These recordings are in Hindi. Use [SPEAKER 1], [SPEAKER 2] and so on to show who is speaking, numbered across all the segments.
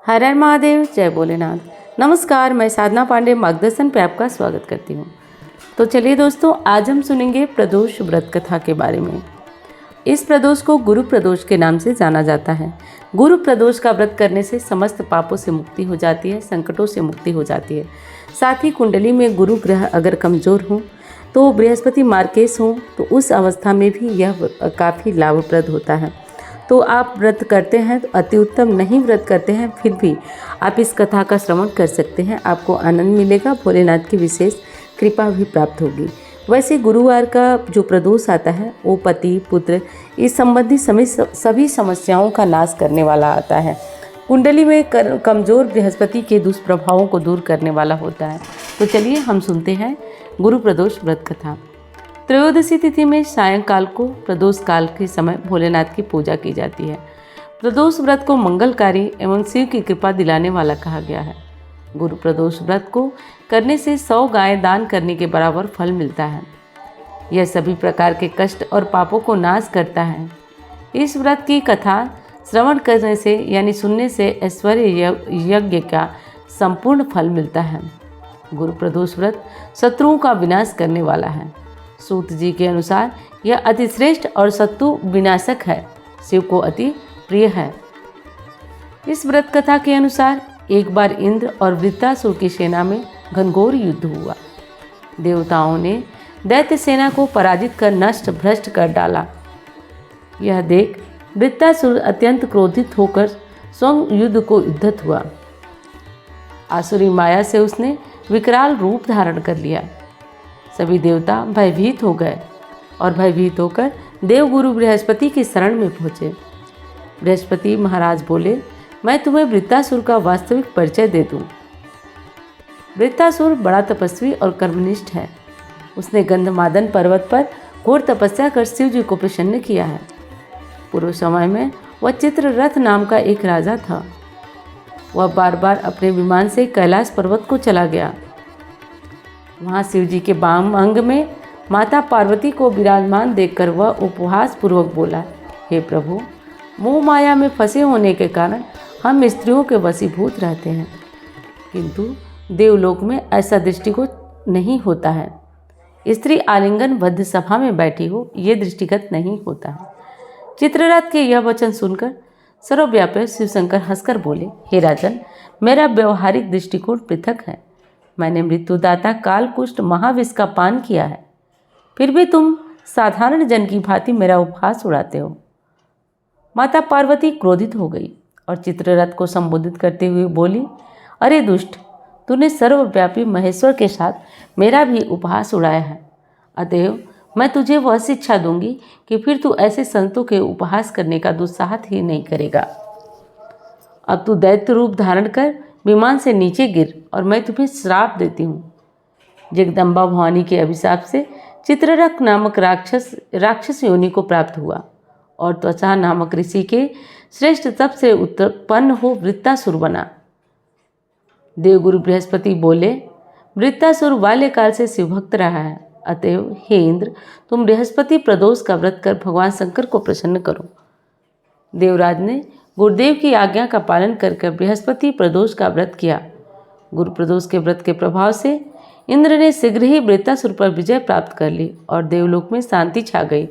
[SPEAKER 1] हर हर महादेव, जय भोलेनाथ। नमस्कार, मैं साधना पांडे मार्गदर्शन पे आपका स्वागत करती हूँ। तो चलिए दोस्तों, आज हम सुनेंगे प्रदोष व्रत कथा के बारे में। इस प्रदोष को गुरु प्रदोष के नाम से जाना जाता है। गुरु प्रदोष का व्रत करने से समस्त पापों से मुक्ति हो जाती है, संकटों से मुक्ति हो जाती है। साथ ही कुंडली में गुरु ग्रह अगर कमजोर हो तो बृहस्पति मार्केश हो तो उस अवस्था में भी यह काफ़ी लाभप्रद होता है। तो आप व्रत करते हैं तो अति उत्तम, नहीं व्रत करते हैं फिर भी आप इस कथा का श्रवण कर सकते हैं। आपको आनंद मिलेगा, भोलेनाथ की विशेष कृपा भी प्राप्त होगी। वैसे गुरुवार का जो प्रदोष आता है वो पति पुत्र इस संबंधी सभी समस्याओं का नाश करने वाला आता है। कुंडली में कमजोर बृहस्पति के दुष्प्रभावों को दूर करने वाला होता है। तो चलिए हम सुनते हैं गुरु प्रदोष व्रत कथा। त्रयोदशी तिथि में सायंकाल को प्रदोष काल के समय भोलेनाथ की पूजा की जाती है। प्रदोष व्रत को मंगलकारी एवं शिव की कृपा दिलाने वाला कहा गया है। गुरु प्रदोष व्रत को करने से 100 गाय दान करने के बराबर फल मिलता है। यह सभी प्रकार के कष्ट और पापों को नाश करता है। इस व्रत की कथा श्रवण करने से यानी सुनने से ऐश्वर्य यज्ञ का संपूर्ण फल मिलता है। गुरु प्रदोष व्रत शत्रुओं का विनाश करने वाला है। सूत जी के अनुसार यह अति श्रेष्ठ और शत्रु विनाशक है, शिव को अति प्रिय है। इस व्रत कथा के अनुसार एक बार इंद्र और वृत्तासुर की सेना में घनघोर युद्ध हुआ। देवताओं ने दैत्य सेना को पराजित कर नष्ट भ्रष्ट कर डाला। यह देख वृत्तासुर अत्यंत क्रोधित होकर स्वयं युद्ध को उद्धत हुआ। आसुरी माया से उसने विकराल रूप धारण कर लिया। सभी देवता भयभीत हो गए और भयभीत होकर देवगुरु बृहस्पति की शरण में पहुँचे। बृहस्पति महाराज बोले, मैं तुम्हें वृत्तासुर का वास्तविक परिचय दे दूं। वृत्तासुर बड़ा तपस्वी और कर्मनिष्ठ है। उसने गंधमादन पर्वत पर घोर तपस्या कर शिव जी को प्रसन्न किया है। पूर्व समय में वह चित्ररथ नाम का एक राजा था। वह बार बार अपने विमान से कैलाश पर्वत को चला गया। वहाँ शिव जी के वाम अंग में माता पार्वती को विराजमान देखकर वह उपहास पूर्वक बोला, हे प्रभु, मोह माया में फंसे होने के कारण हम स्त्रियों के वशीभूत रहते हैं, किंतु देवलोक में ऐसा दृष्टिगोचर नहीं होता है। स्त्री आलिंगनबद्ध सभा में बैठी हो ये दृष्टिगत नहीं होता है। चित्ररथ के यह वचन सुनकर सर्वव्यापी शिवशंकर हंसकर बोले, हे राजन, मेरा व्यवहारिक दृष्टिकोण पृथक है। मैंने मृत्युदाता कालकुष्ठ महाविष का पान किया है, फिर भी तुम साधारण जन की भांति मेरा उपहास उड़ाते हो। माता पार्वती क्रोधित हो गई और चित्ररथ को संबोधित करते हुए बोली, अरे दुष्ट, तूने सर्वव्यापी महेश्वर के साथ मेरा भी उपहास उड़ाया है। अतएव मैं तुझे वह शिक्षा दूंगी कि फिर तू ऐसे संतों के उपहास करने का दुस्साहस ही नहीं करेगा। अब तू दैत्य रूप धारण कर विमान से नीचे गिर और मैं तुम्हें श्राप देती हूँ। जगदम्बा भवानी के अभिशाप से चित्ररथ नामक राक्षस योनि को प्राप्त हुआ और त्वचा नामक ऋषि के श्रेष्ठ तप से उत्पन्न हो वृत्तासुर बना। देवगुरु बृहस्पति बोले, वृत्तासुर बाल्यकाल से शिवभक्त रहा है, अतएव हे इंद्र, तुम बृहस्पति प्रदोष का व्रत कर भगवान शंकर को प्रसन्न करो। देवराज ने गुरुदेव की आज्ञा का पालन कर बृहस्पति प्रदोष का व्रत किया। गुरु प्रदोष के व्रत के प्रभाव से इंद्र ने शीघ्र ही वृत्तासुर पर विजय प्राप्त कर ली और देवलोक में शांति छा गई।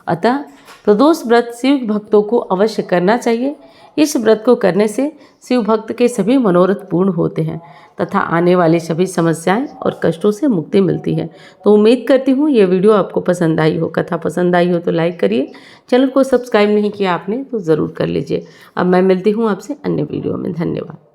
[SPEAKER 1] अतः प्रदोष व्रत शिव भक्तों को अवश्य करना चाहिए। इस व्रत को करने से शिव भक्त के सभी मनोरथ पूर्ण होते हैं तथा आने वाली सभी समस्याएं और कष्टों से मुक्ति मिलती है। तो उम्मीद करती हूँ ये वीडियो आपको पसंद आई हो। कथा पसंद आई हो तो लाइक करिए। चैनल को सब्सक्राइब नहीं किया आपने तो ज़रूर कर लीजिए। अब मैं मिलती हूँ आपसे अन्य वीडियो में। धन्यवाद।